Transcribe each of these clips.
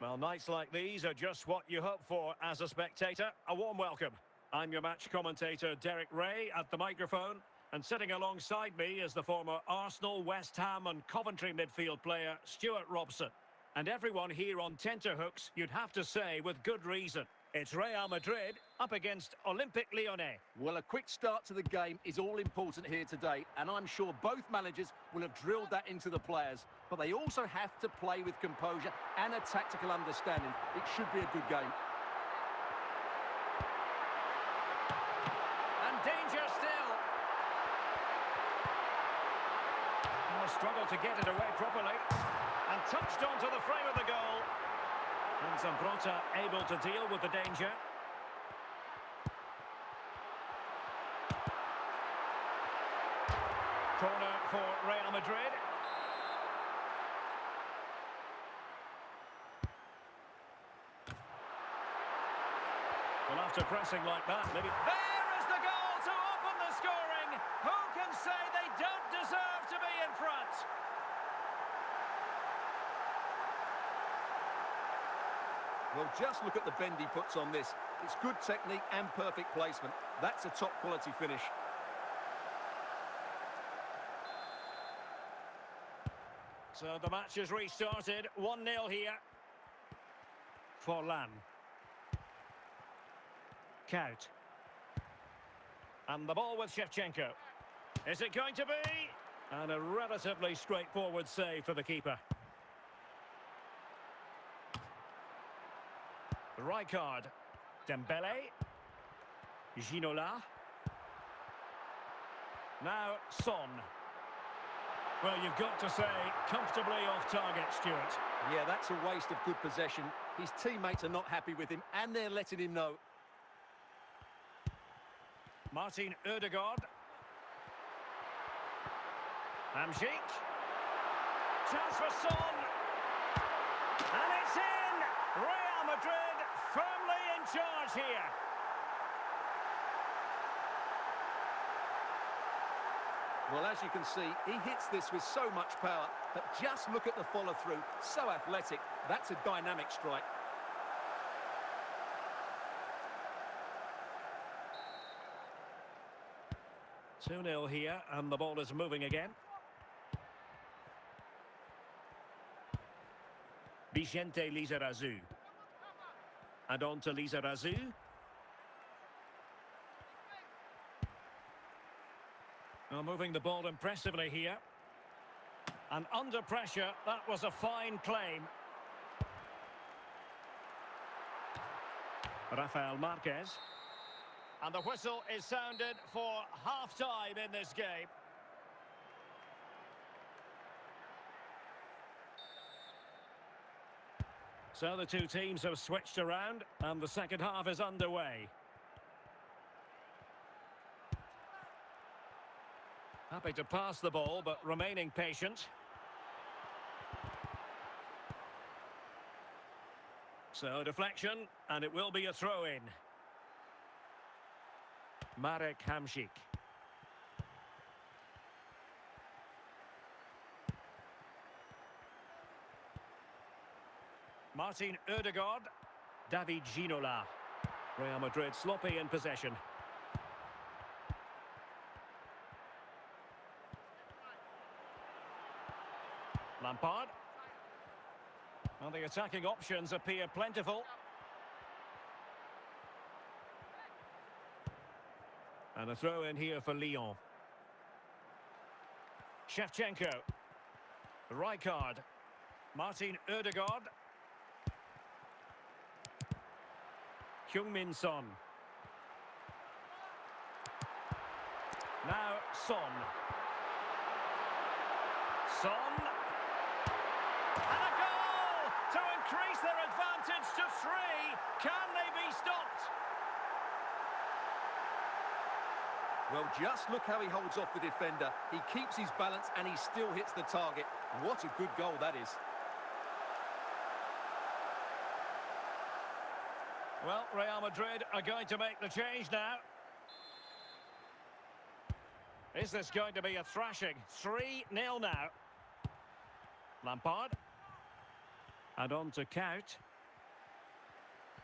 Well, nights like these are just what you hope for as a spectator. A warm welcome. I'm your match commentator, Derek Ray, at the microphone. And sitting alongside me is the former Arsenal, West Ham and Coventry midfield player, Stuart Robson. And everyone here on tenterhooks, you'd have to say, with good reason. It's Real Madrid up against Olympique Lyonnais. Well, a quick start to the game is all important here today, and I'm sure both managers will have drilled that into the players. But they also have to play with composure and a tactical understanding. It should be a good game. And danger still. Oh, struggled to get it away properly. And touched onto the frame of the goal. And Zambrota able to deal with the danger. Corner for Real Madrid. Well, after pressing like that, maybe... There is the goal to open the scoring! Who can say they don't deserve to be in front? Well, just look at the bend he puts on this. It's good technique and perfect placement. That's a top-quality finish. So the match has restarted. 1-0 here. Forlan. Kaut. And the ball with Shevchenko. Is it going to be? And a relatively straightforward save for the keeper. Rijkaard. Dembele. Ginola. Now Son. Well, you've got to say, comfortably off target, Stuart. Yeah, that's a waste of good possession. His teammates are not happy with him, and they're letting him know. Martin Ødegaard. Hamsik. Chance for Son. And it's in! Real Madrid firmly in charge here. Well, as you can see, he hits this with so much power, but just look at the follow-through. So athletic. That's a dynamic strike. Two 0 here, and the ball is moving again. Vicente Lizarazu. And on to Lizarazu. Well, moving the ball impressively here. And under pressure, that was a fine claim. Rafael Marquez. And the whistle is sounded for half-time in this game. So the two teams have switched around, and the second half is underway. Happy to pass the ball, but remaining patient. So deflection, and it will be a throw-in. Marek Hamsik. Martin Ødegaard. David Ginola. Real Madrid sloppy in possession. Lampard. Well, the attacking options appear plentiful. And a throw in here for Lyon. Shevchenko. Rijkaard. Martin Ødegaard. Heung-min Son. Now Son. Son. And a goal to increase their advantage to 3. Can they be stopped? Well, just look how he holds off the defender. He keeps his balance and he still hits the target. What a good goal that is. Well, Real Madrid are going to make the change now. Is this going to be a thrashing? 3-0 now. Lampard. And on to Kaut.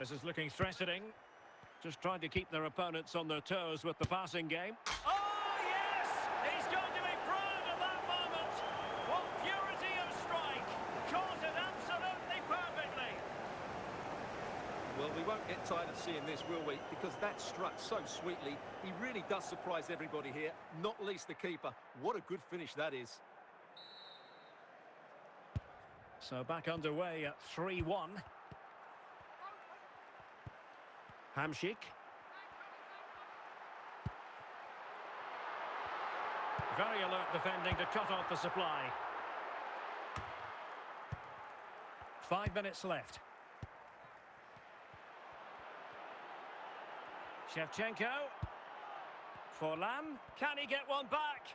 This is looking threatening. Just trying to keep their opponents on their toes with the passing game. Oh, yes! He's going to be proud of that moment. What purity of strike. Caught it absolutely perfectly. Well, we won't get tired of seeing this, will we? Because that struck so sweetly. He really does surprise everybody here, not least the keeper. What a good finish that is. So back underway at 3-1. Hamšík. Very alert defending to cut off the supply. 5 minutes left. Shevchenko. Forlan. Can he get one back?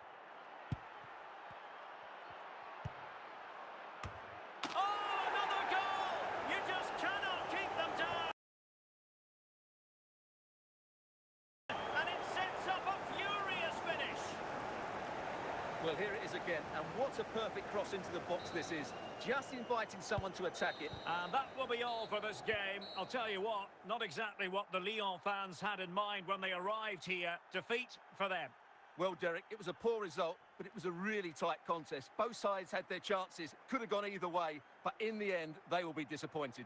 Oh, another goal! You just cannot keep them down. And it sets up a furious finish. Well, here it is again, and what a perfect cross into the box this is. Just inviting someone to attack it. And that will be all for this game. I'll tell you what, not exactly what the Lyon fans had in mind when they arrived here. Defeat for them. Well, Derek, it was a poor result, but it was a really tight contest. Both sides had their chances, could have gone either way, but in the end, they will be disappointed.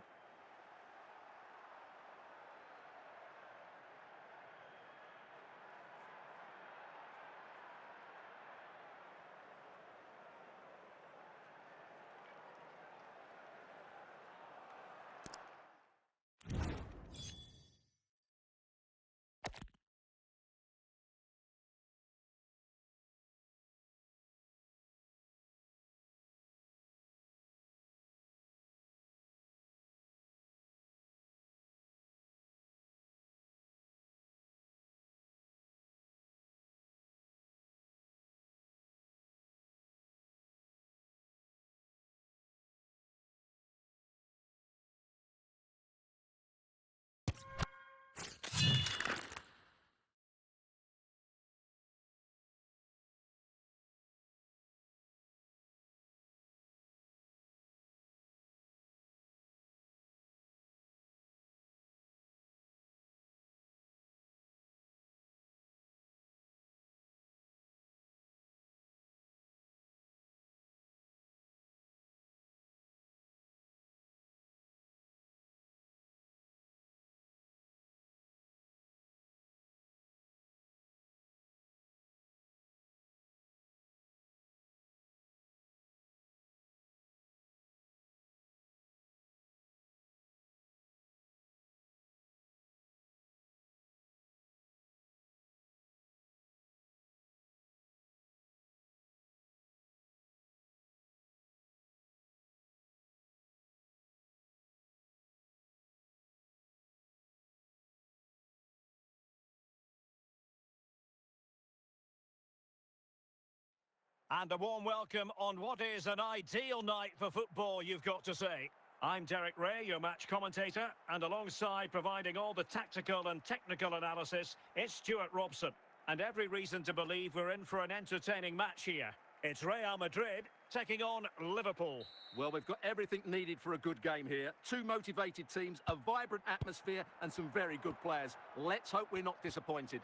And a warm welcome on what is an ideal night for football, you've got to say. I'm Derek Ray, your match commentator, and alongside providing all the tactical and technical analysis, it's Stuart Robson. And every reason to believe we're in for an entertaining match here. It's Real Madrid taking on Liverpool. Well, we've got everything needed for a good game here. Two motivated teams, a vibrant atmosphere, and some very good players. Let's hope we're not disappointed.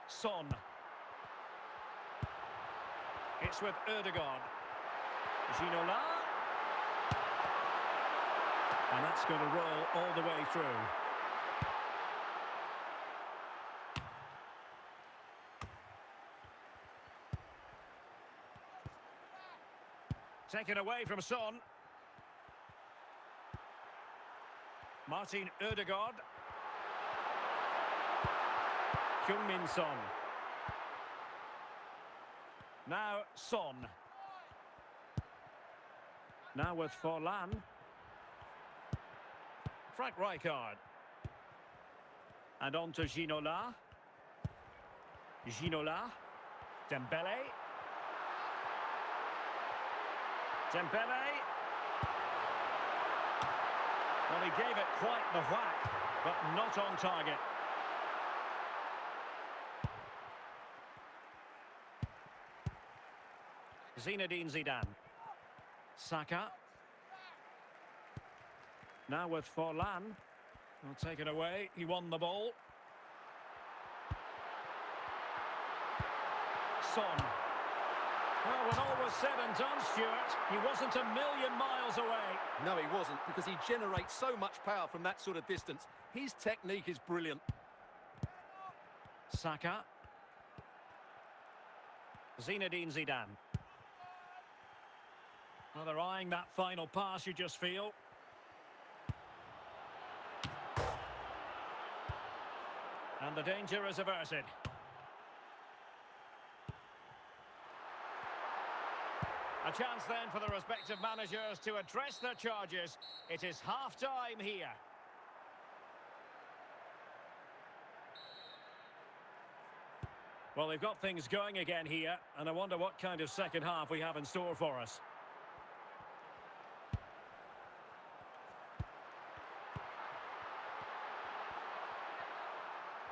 Son. It's with Ødegaard. Ginola. And that's going to roll all the way through. Taken away from Son. Martin Ødegaard. Heung-min Son. Now Son. Now with Forlan. Frank Rijkaard. And on to Ginola. Ginola. Dembele. Dembele. Well, he gave it quite the whack, but not on target. Zinedine Zidane. Saka. Now with Forlan. Well, taken away. He won the ball. Son. Well, when all was said and done, Stuart, he wasn't a million miles away. No, he wasn't, because he generates so much power from that sort of distance. His technique is brilliant. Saka. Zinedine Zidane. Well, they're eyeing that final pass, you just feel. And the danger is averted. A chance then for the respective managers to address their charges. It is half-time here. Well, they've got things going again here, and I wonder what kind of second half we have in store for us.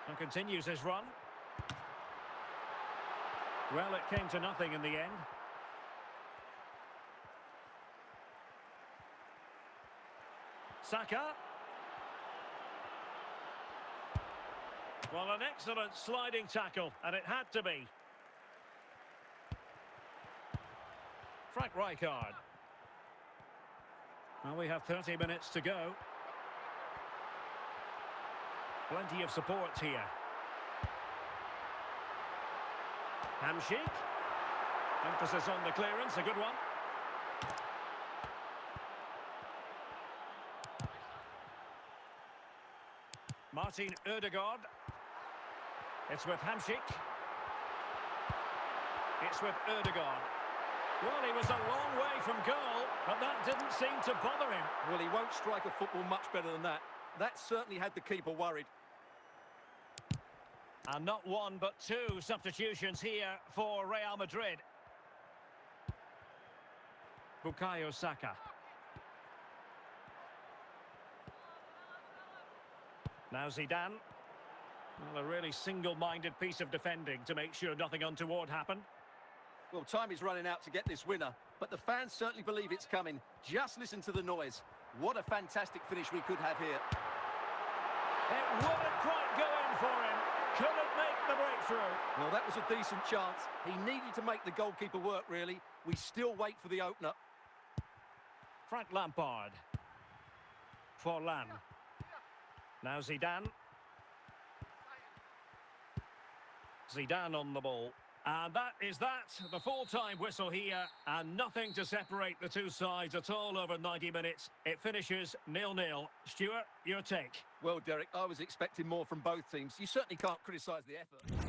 And continues his run. Well, it came to nothing in the end. Saka. Well, an excellent sliding tackle, and it had to be. Frank Rijkaard. Well, we have 30 minutes to go. Plenty of support here. Hamsik. Emphasis on the clearance, a good one. Martin Ødegaard. It's with Hamsik. It's with Ødegaard. Well, he was a long way from goal, but that didn't seem to bother him. Well, he won't strike a football much better than that. That certainly had the keeper worried. And not one, but two substitutions here for Real Madrid. Bukayo Saka. Now Zidane. Well, a really single-minded piece of defending to make sure nothing untoward happened. Well, time is running out to get this winner, but the fans certainly believe it's coming. Just listen to the noise. What a fantastic finish we could have here. It wouldn't quite go in for him. Couldn't make the breakthrough. Well, that was a decent chance. He needed to make the goalkeeper work, really. We still wait for the opener. Frank Lampard. Forlan. Now Zidane. Zidane on the ball. And that is that, the full-time whistle here, and nothing to separate the two sides at all over 90 minutes. It finishes 0-0. Stuart, your take? Well, Derek, I was expecting more from both teams. You certainly can't criticise the effort.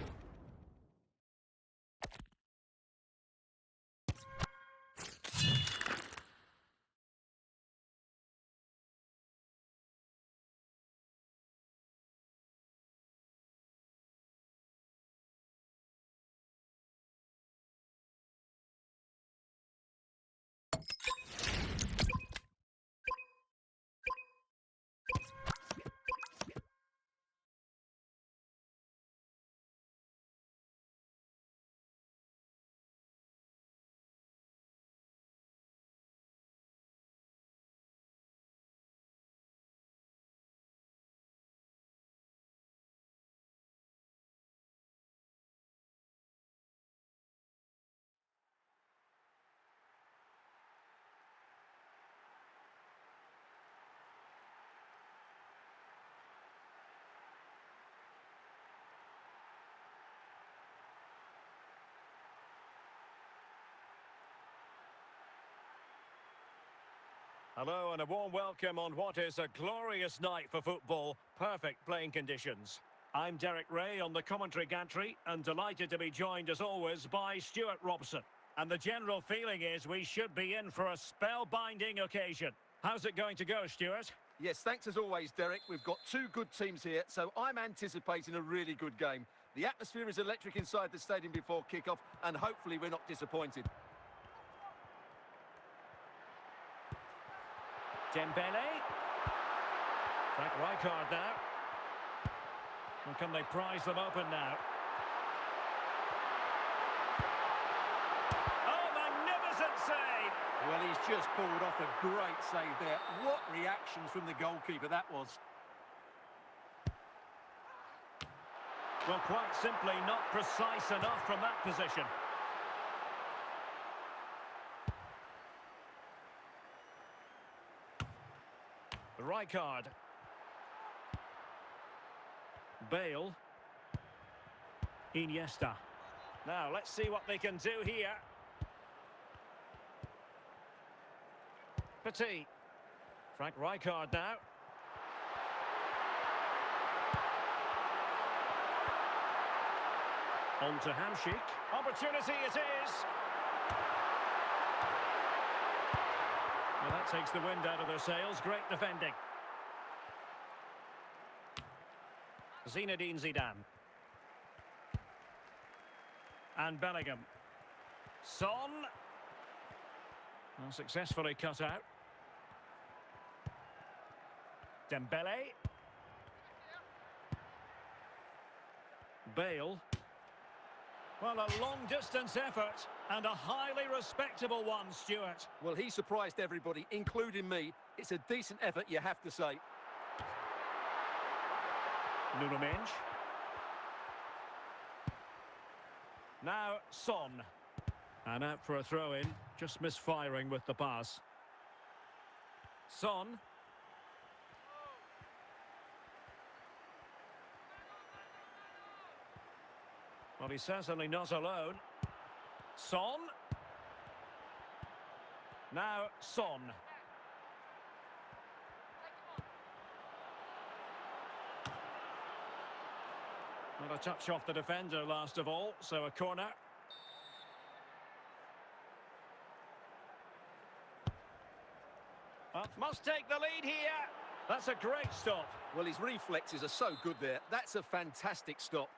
Hello and a warm welcome on what is a glorious night for football. Perfect playing conditions. I'm Derek Ray on the commentary gantry and delighted to be joined as always by Stuart Robson. And the general feeling is we should be in for a spellbinding occasion. How's it going to go, Stuart? Yes, thanks as always, Derek. We've got two good teams here, so I'm anticipating a really good game. The atmosphere is electric inside the stadium before kick-off, and hopefully we're not disappointed. Dembele. Frank Rijkaard now. And can they prise them open now? Oh, magnificent save! Well, Well, he's just pulled off a great save there. What reactions from the goalkeeper that was. Well, quite simply not precise enough from that position. Rijkaard. Bale. Iniesta. Now, let's see what they can do here. Petit. Frank Rijkaard now. On to Hamsik. Opportunity it is. Well, that takes the wind out of their sails. Great defending. Zinedine Zidane. And Bellingham. Son. Well, successfully cut out. Dembele. Bale. Well, a long-distance effort and a highly respectable one, Stuart. Well, he surprised everybody, including me. It's a decent effort, you have to say. Nuno Mendes. Now, Son. And out for a throw-in, just misfiring with the pass. Son. Well, he's certainly not alone. Son. Now, Son. Not a touch off the defender last of all, so a corner. Must take the lead here. That's a great stop. Well, his reflexes are so good there. That's a fantastic stop.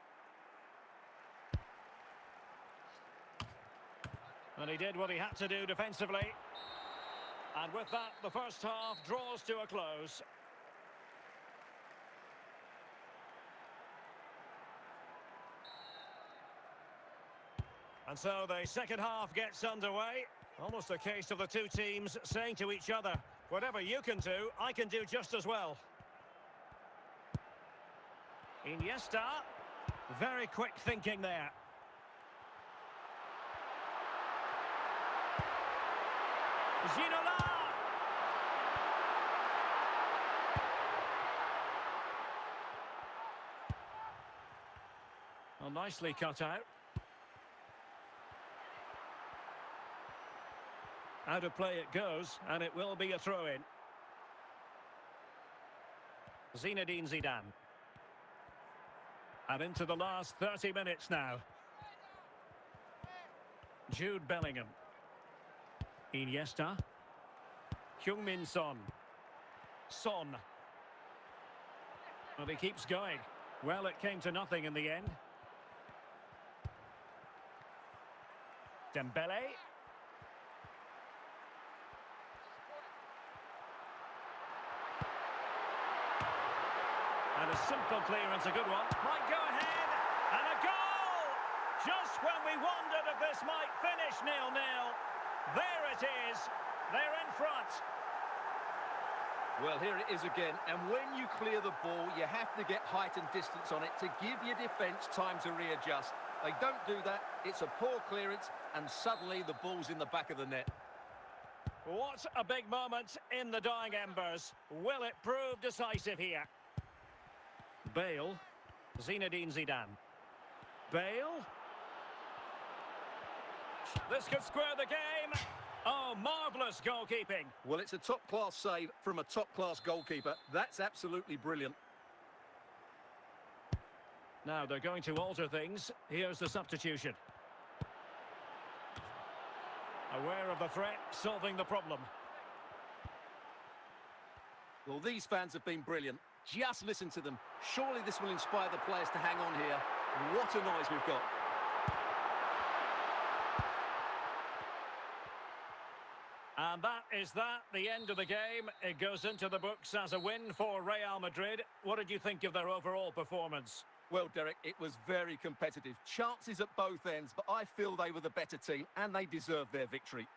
And he did what he had to do defensively. And with that, the first half draws to a close. And so the second half gets underway. Almost a case of the two teams saying to each other, whatever you can do, I can do just as well. Iniesta. Very quick thinking there. Ginola! Well, nicely cut out. Out of play it goes, and it will be a throw-in. Zinedine Zidane. And into the last 30 minutes now. Jude Bellingham. Iniesta. Heung-min Son. Son. Well, he keeps going. Well, it came to nothing in the end. Dembele. And a simple clearance, a good one. Might go ahead. And a goal! Just when we wondered if this might finish 0-0. There it is. They're in front. Well, here it is again. And when you clear the ball, you have to get height and distance on it to give your defence time to readjust. They don't do that. It's a poor clearance, and suddenly the ball's in the back of the net. What a big moment in the dying embers. Will it prove decisive here? Bale. Zinedine Zidane. Bale. This could square the game. Oh, marvellous goalkeeping. Well, it's a top-class save from a top-class goalkeeper. That's absolutely brilliant. Now they're going to alter things. Here's the substitution. Aware of the threat, solving the problem. Well, these fans have been brilliant. Just listen to them. Surely this will inspire the players to hang on here. What a noise we've got. And that is the end of the game. It goes into the books as a win for Real Madrid. What did you think of their overall performance? Well, Derek, it was very competitive. Chances at both ends, but I feel they were the better team and they deserved their victory.